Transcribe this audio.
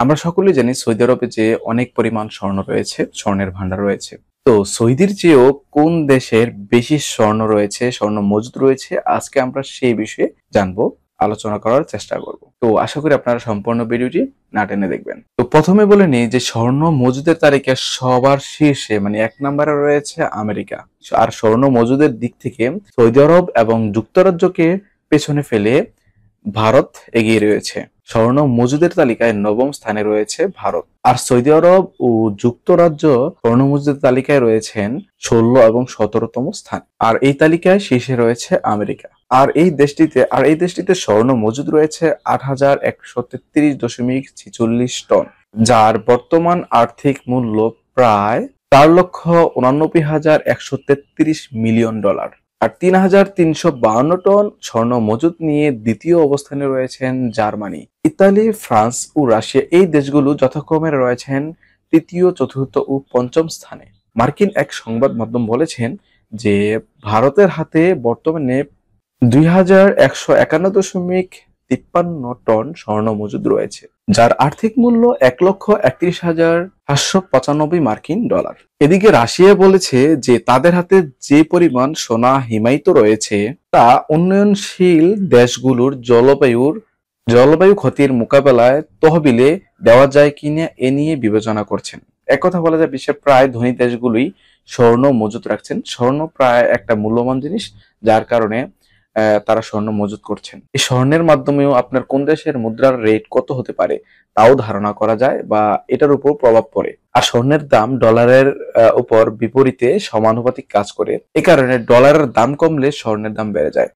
আমরা সকলেই জানি সৌদি আরবে যে অনেক পরিমাণ স্বর্ণ রয়েছে, স্বর্ণের ভান্ডার রয়েছে। তো সৌদির চেয়েও কোন দেশের বেশি স্বর্ণ রয়েছে, স্বর্ণ মজুদ রয়েছে, আজকে আমরা সেই বিষয়ে জানবো, আলোচনা করার চেষ্টা করব। তো আশা করি আপনারা সম্পূর্ণ ভিডিওটি না টেনে দেখবেন। তো প্রথমে বলে নিই যে স্বর্ণ মজুদের তালিকায় সবার শীর্ষে মানে 1 নম্বরে রয়েছে আমেরিকা। আর স্বর্ণ মজুদের দিক থেকে সৌদি আরব এবং যুক্তরাজ্যকে পেছনে ফেলে ভারত এগিয়ে রয়েছে। স্বর্ণ মজুদের তালিকায় 9ম স্থানে রয়েছে ভারত। আর সৌদি আরব ও যুক্তরাজ্য স্বর্ণ মজুদের তালিকায় রয়েছেন 16 এবং 17তম স্থান। আর এই তালিকায় শীর্ষে রয়েছে আমেরিকা। আর এই দেশটিতে স্বর্ণ মজুদ রয়েছে 8,133.46 টন, যার বর্তমান আর্থিক মূল্য প্রায় $4,89,133 মিলিয়ন। আর 3,352 টন স্বর্ণ মজুদ নিয়ে দ্বিতীয় অবস্থানে রয়েছেন জার্মানি, ইতালি, ফ্রান্স ও রাশিয়া। এই দেশগুলো যথাক্রমে রয়েছেন তৃতীয়, চতুর্থ ও পঞ্চম স্থানে। মার্কিন এক সংবাদ মাধ্যম বলেছেন যে ভারতের হাতে বর্তমানে 2,151.53 টন স্বর্ণ মজুদ রয়েছে, যার আর্থিক মূল্য $1,31,795 এদিকে রাশিয়া বলেছে যে তাদের হাতে যে পরিমাণ সোনা হিমায়িত রয়েছে তা উন্নয়নশীল দেশগুলোর জলবায়ু ক্ষতির মোকাবেলায় তহবিলে দেওয়া যায় কিনা এ নিয়ে বিবেচনা করছেন। একথা বলা যায় বিশ্বের প্রায় ধনী দেশগুলোই স্বর্ণ মজুত রাখছেন। স্বর্ণ প্রায় একটা মূল্যবান জিনিস, যার কারণে তারা স্বর্ণ মজুত করছেন। এই স্বর্ণের মাধ্যমেও আপনার কোন দেশের মুদ্রার রেট কত হতে পারে তাও ধারণা করা যায় বা এটার উপর প্রভাব পড়ে। আর স্বর্ণের দাম ডলারের উপর বিপরীতে সমানুপাতিক কাজ করে। এ কারণে ডলারের দাম কমলে স্বর্ণের দাম বেড়ে যায়।